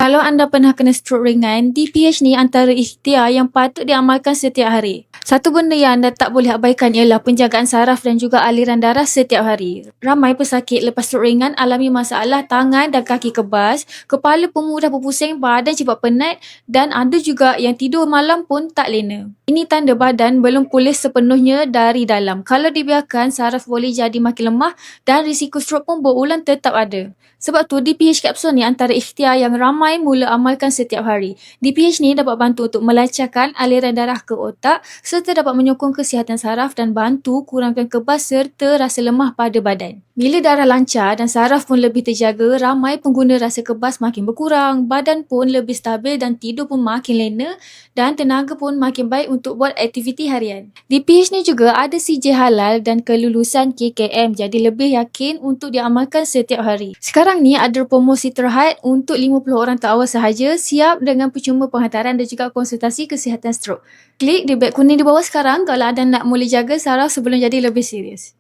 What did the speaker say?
Kalau anda pernah kena stroke ringan, DPH ni antara ikhtiar yang patut diamalkan setiap hari. Satu benda yang anda tak boleh abaikan ialah penjagaan saraf dan juga aliran darah setiap hari. Ramai pesakit lepas stroke ringan alami masalah tangan dan kaki kebas, kepala pun mudah berpusing, badan cepat penat dan ada juga yang tidur malam pun tak lena. Ini tanda badan belum pulih sepenuhnya dari dalam. Kalau dibiarkan, saraf boleh jadi makin lemah dan risiko stroke pun berulang tetap ada. Sebab tu DPH kapsul ni antara ikhtiar yang ramai mula amalkan setiap hari. DPH ni dapat bantu untuk melancarkan aliran darah ke otak serta dapat menyokong kesihatan saraf dan bantu kurangkan kebas serta rasa lemah pada badan. Bila darah lancar dan saraf pun lebih terjaga, ramai pengguna rasa kebas makin berkurang, badan pun lebih stabil dan tidur pun makin lena dan tenaga pun makin baik untuk buat aktiviti harian. DPH ni juga ada CJ halal dan kelulusan KKM, jadi lebih yakin untuk diamalkan setiap hari. Sekarang ni ada promosi terhad untuk 50 orang terawal sahaja, siap dengan percuma penghantaran dan juga konsultasi kesihatan stroke. Klik di beg kuning di bawah sekarang kalau anda nak mula jaga saraf sebelum jadi lebih serius.